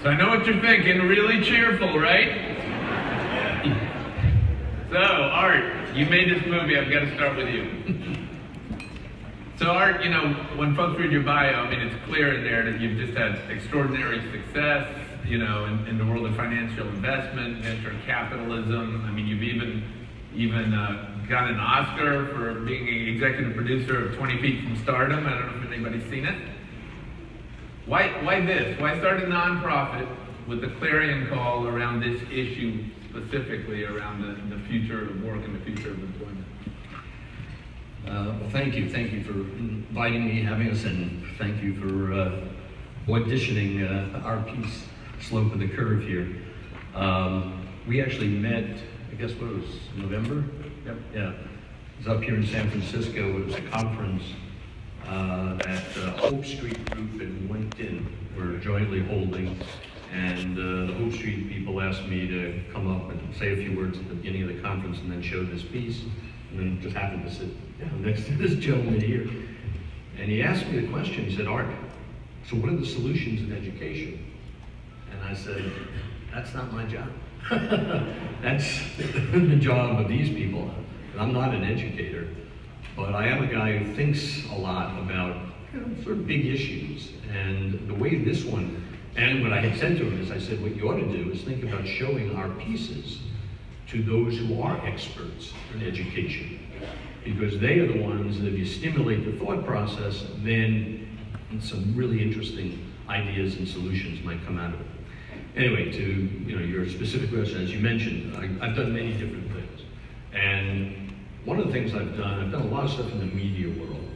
So I know what you're thinking, really cheerful, right? So, Art, you made this movie, I've got to start with you. So Art, when folks read your bio, it's clear in there that you've just had extraordinary success, in the world of financial investment, venture capitalism. You've even got an Oscar for being an executive producer of 20 Feet from Stardom. I don't know if anybody's seen it. Why this? Why start a nonprofit with a clarion call around this issue, specifically around the future of work and the future of employment? Well, thank you. Thank you for inviting me, having us, and thank you for auditioning our piece, Slope of the Curve here. We actually met, I guess what it was, November? Yep. Yeah. It was up here in San Francisco. It was a conference that Hope Street Group and LinkedIn were jointly holding. And the Hope Street people asked me to come up and say a few words at the beginning of the conference and then show this piece. And then just happened to sit next to this gentleman here. And he asked me the question, he said, Art, so what are the solutions in education? And I said, that's not my job. That's the job of these people. And I'm not an educator, but I am a guy who thinks a lot about sort of big issues. And the way this one, and what I had said to him is, I said, what you ought to do is think about showing our pieces to those who are experts in education. Because they are the ones that if you stimulate the thought process, then some really interesting ideas and solutions might come out of it. Anyway, to your specific question, as you mentioned, I've done many different things. And one of the things I've done a lot of stuff in the media world.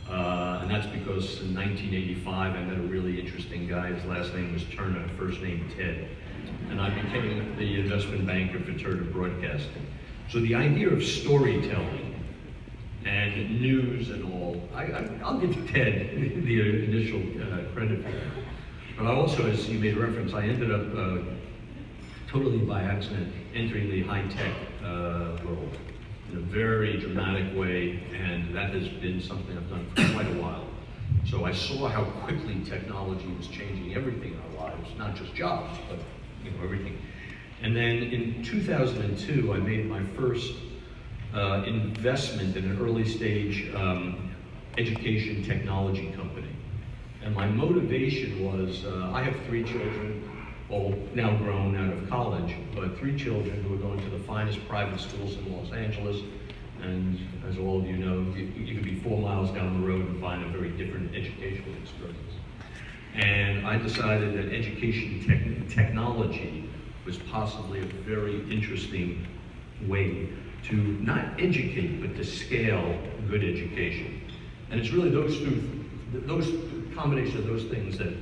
And that's because in 1985, I met a really interesting guy. His last name was Turner, first name Ted. And I became the investment banker for Turner Broadcasting. So the idea of storytelling and news and all, I'll give Ted the initial credit for that. But I also, as you made reference, I ended up totally by accident entering the high-tech world in a very dramatic way, and that has been something I've done for quite a while. So I saw how quickly technology was changing everything in our lives, not just jobs, but everything. And then in 2002, I made my first investment in an early stage education technology company. And my motivation was, I have 3 children, all now grown out of college, but 3 children who are going to the finest private schools in Los Angeles. And as all of you know, you could be 4 miles down the road and find a very different educational experience. And I decided that education technology was possibly a very interesting way to not educate, but to scale good education. And it's really those combination of those things that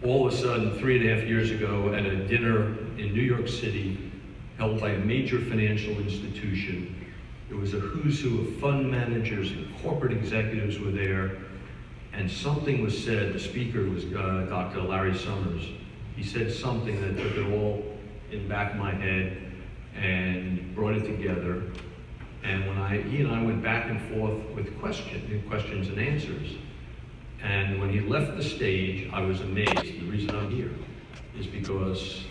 all of a sudden, 3.5 years ago, at a dinner in New York City, held by a major financial institution, there was a who's who of fund managers and corporate executives were there, and something was said. The speaker was Dr. Larry Summers. He said something that took it all in the back of my head and brought it together. And when he and I went back and forth with questions and answers. And when he left the stage, I was amazed. The reason I'm here is because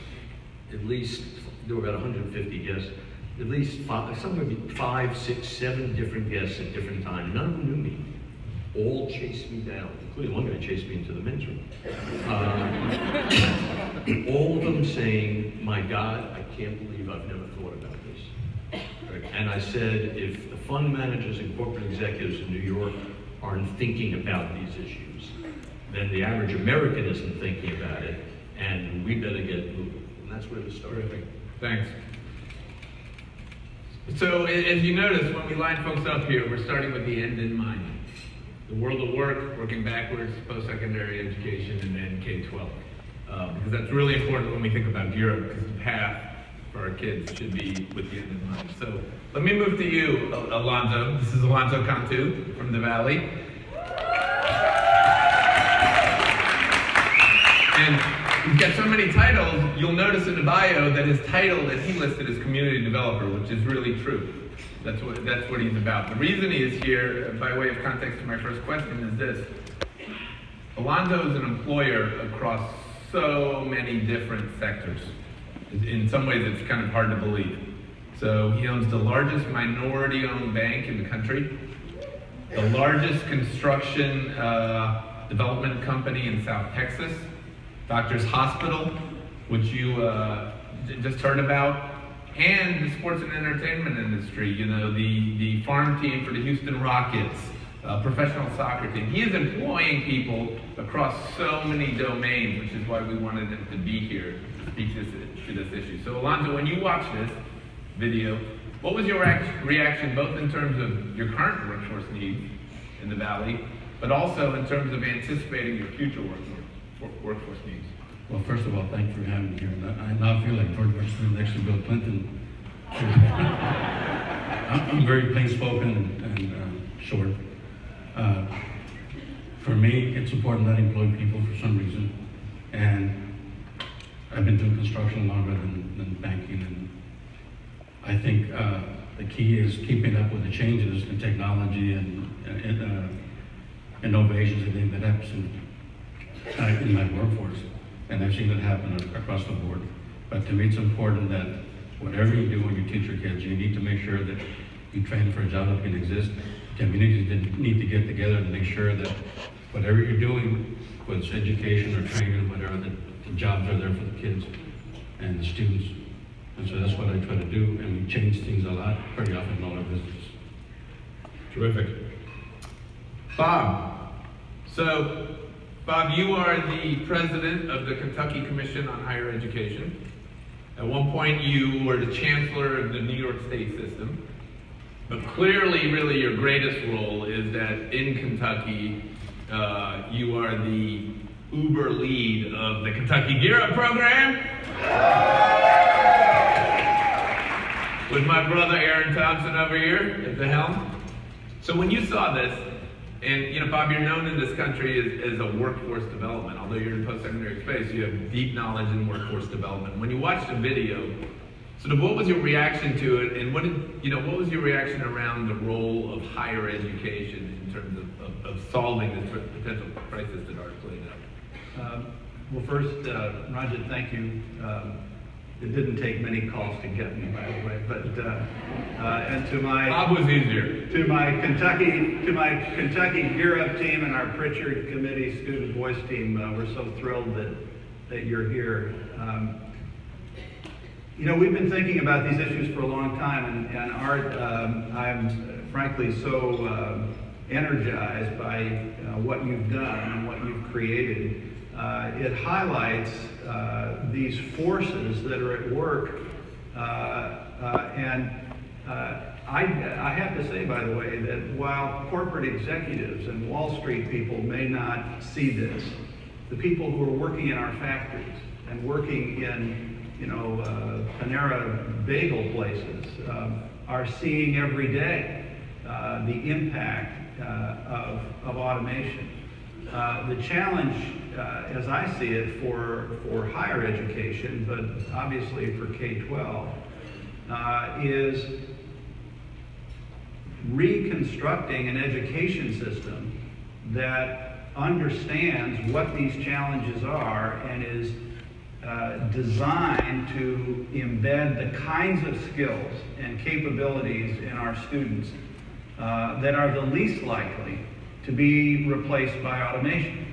at least, there were about 150 guests, at least somewhere between 5, 6, 7 different guests at different times. None of them knew me. All chased me down, including one guy chased me into the men's room. All of them saying, my God, I can't believe I've never thought about this. Right? And I said, if the fund managers and corporate executives in New York aren't thinking about these issues, then the average American isn't thinking about it, and we better get moving. And that's where this started. Thanks. So as you notice, when we line folks up here, we're starting with the end in mind. The world of work, working backwards, post-secondary education, and then K-12. Because that's really important when we think about Europe, because the path for our kids should be with the end in mind. So let me move to you, Alonzo. This is Alonzo Cantu from the Valley. And he's got so many titles, you'll notice in the bio that his title that he listed is community developer, which is really true. That's what he's about. The reason he is here, by way of context to my first question, is this. Alonzo is an employer across so many different sectors. In some ways, it's kind of hard to believe. So he owns the largest minority-owned bank in the country, the largest construction development company in South Texas, Doctors Hospital, which you just heard about, and the sports and entertainment industry, you know, the farm team for the Houston Rockets, professional soccer team. He is employing people across so many domains, which is why we wanted him to be here to speak to this issue. So Alonzo, when you watch this video, what was your reaction both in terms of your current workforce needs in the Valley, but also in terms of anticipating your future workforce needs? Well, first of all, thank you for having me here. I now feel like George Bush next to Bill Clinton. I'm very plain-spoken and short. For me, it's important that I employ people for some reason. And I've been doing construction longer than banking. And I think the key is keeping up with the changes in technology and innovations. I think that happens in my workforce. And I've seen it happen across the board. But to me, it's important that whatever you do when you teach your kids, you need to make sure that you train for a job that can exist. Communities need to get together and make sure that whatever you're doing, whether it's education or training, whatever, the jobs are there for the kids and the students. And so that's what I try to do, and we change things a lot, pretty often in all our business. Terrific. Bob. So, Bob, you are the president of the Kentucky Commission on Higher Education. At one point, you were the chancellor of the New York State system. But clearly, really, your greatest role is that in Kentucky, you are the Uber lead of the Kentucky Gear Up program. With my brother Aaron Thompson over here at the helm. So when you saw this, and you know, Bob, you're known in this country as a workforce development. Although you're in post-secondary space, you have deep knowledge in workforce development. When you watched the video, sort of what was your reaction to it, and what was your reaction around the role of higher education in terms of solving this potential crisis that Art played out? Well, first, Rajat, thank you. It didn't take many calls to get me, by the way. But and to my Bob was easier. To my Kentucky Gear Up team and our Pritchard Committee Student Voice team, we're so thrilled that you're here. You know, we've been thinking about these issues for a long time, and Art, I'm frankly so energized by what you've done and what you've created. It highlights these forces that are at work, and I have to say, by the way, that while corporate executives and Wall Street people may not see this, the people who are working in our factories and working in, you know, Panera bagel places are seeing every day the impact of automation. The challenge, as I see it, for higher education, but obviously for K-12, is reconstructing an education system that understands what these challenges are and is designed to embed the kinds of skills and capabilities in our students that are the least likely to be replaced by automation.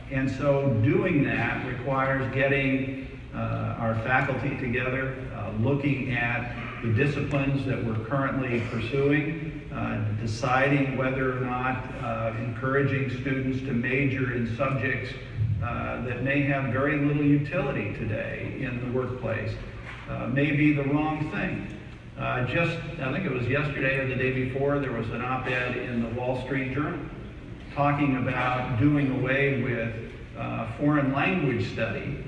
And so doing that requires getting our faculty together, looking at the disciplines that we're currently pursuing, deciding whether or not encouraging students to major in subjects that may have very little utility today in the workplace may be the wrong thing. I think it was yesterday or the day before, there was an op-ed in the Wall Street Journal talking about doing away with foreign language study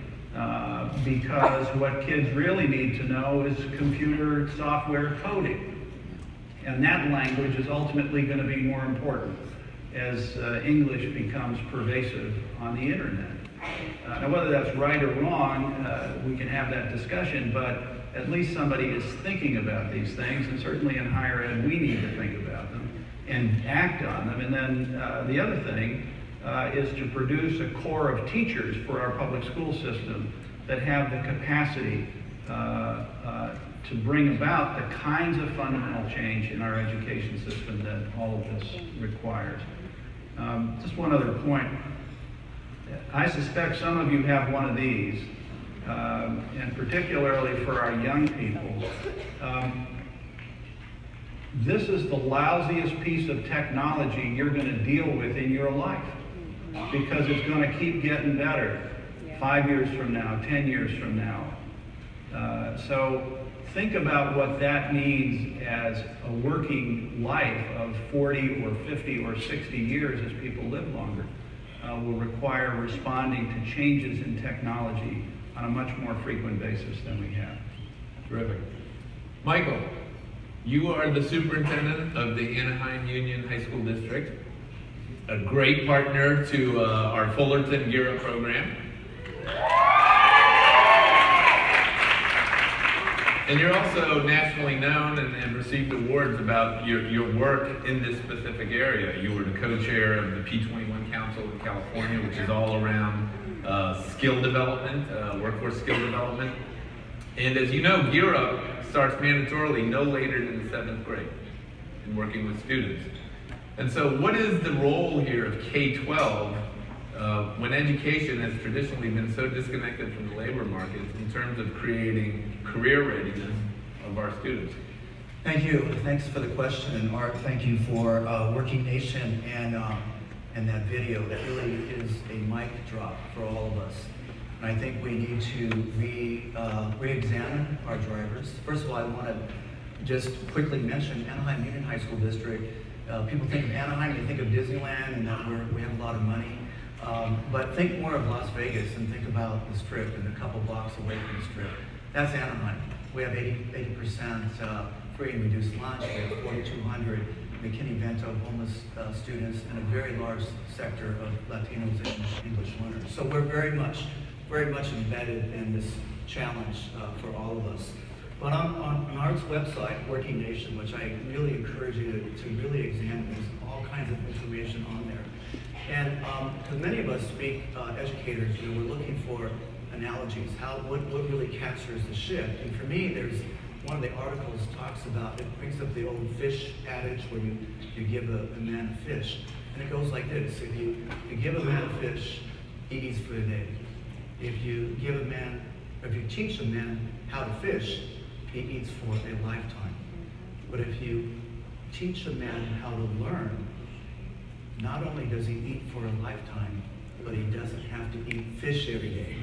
because what kids really need to know is computer software coding. And that language is ultimately going to be more important as English becomes pervasive on the internet. Now, whether that's right or wrong, we can have that discussion, but at least somebody is thinking about these things, and certainly in higher ed, we need to think about them and act on them. And then the other thing is to produce a core of teachers for our public school system that have the capacity to bring about the kinds of fundamental change in our education system that all of this requires. Just one other point. I suspect some of you have one of these, and particularly for our young people. This is the lousiest piece of technology you're going to deal with in your life, because it's going to keep getting better 5 years from now, 10 years from now. So think about what that means as a working life of 40 or 50 or 60 years as people live longer. Will require responding to changes in technology on a much more frequent basis than we have. Terrific. Michael, you are the superintendent of the Anaheim Union High School District, a great partner to our Fullerton Gear Up program. And you're also nationally known and received awards about your work in this specific area. You were the co-chair of the P21 Council in California, which is all around skill development, workforce skill development. And as you know, Gear Up starts mandatorily no later than the 7th grade in working with students. And so what is the role here of K-12 when education has traditionally been so disconnected from the labor market in terms of creating career readiness of our students? Thank you. Thanks for the question. And Art, thank you for Working Nation and that video. That really is a mic drop for all of us. And I think we need to re-examine our drivers. First of all, I want to just quickly mention Anaheim Union High School District. People think of Anaheim, they think of Disneyland, and that we have a lot of money. But think more of Las Vegas and think about the Strip and a couple blocks away from the Strip. That's Anaheim. We have 80% free and reduced lunch. We have 4,200 McKinney-Vento homeless students and a very large sector of Latinos and English learners. So we're very much embedded in this challenge for all of us. But on Art's website, Working Nation, which I really encourage you to really examine, there's all kinds of information on there. And because many of us speak educators, we're looking for analogies, what really captures the shift. And for me, there's one of the articles talks about, it brings up the old fish adage where you give a man a fish. And it goes like this: if you give a man a fish, he eats for a day. If you teach a man how to fish, he eats for a lifetime. But if you teach a man how to learn, not only does he eat for a lifetime, but he doesn't have to eat fish every day.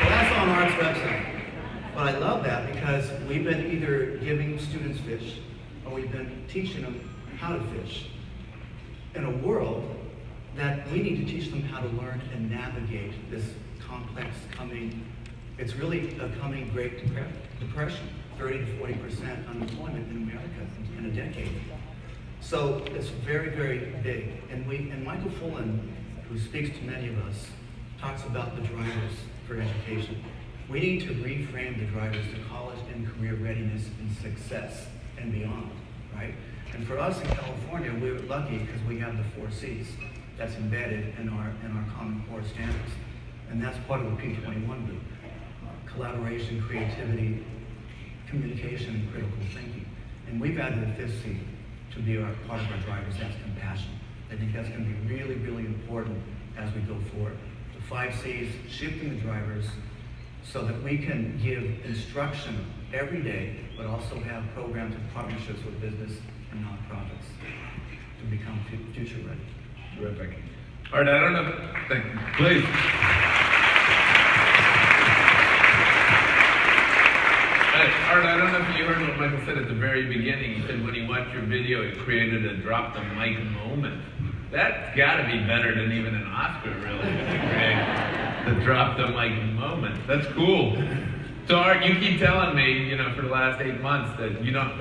Well, that's on Art's website. But I love that because we've been either giving students fish or we've been teaching them how to fish in a world that we need to teach them how to learn and navigate this complex it's really a coming Great Depression, 30 to 40% unemployment in America in a decade. So it's very, very big. And Michael Fullen, who speaks to many of us, talks about the drivers for education. We need to reframe the drivers to college and career readiness and success and beyond, right? And for us in California, we're lucky because we have the 4 C's that's embedded in our Common Core standards. And that's part of the P21 group. Collaboration, creativity, communication, and critical thinking. And we've added a 5th C to be part of our drivers, that's compassion. I think that's going to be really, really important as we go forward. The 5 C's, shifting the drivers so that we can give instruction every day, but also have programs and partnerships with business and nonprofits to become future ready. Terrific. All right, I don't know. Thank you. Please. Art, I don't know if you heard what Michael said at the very beginning. He said when he watched your video, it created a drop the mic moment. That's got to be better than even an Oscar, really, to create the drop the mic moment. That's cool. So Art, you keep telling me, for the last 8 months that you don't,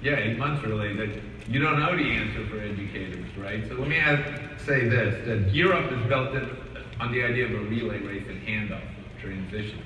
8 months really, that you don't know the answer for educators, right? So let me say this, that Gear Up is built on the idea of a relay race and handoff transition.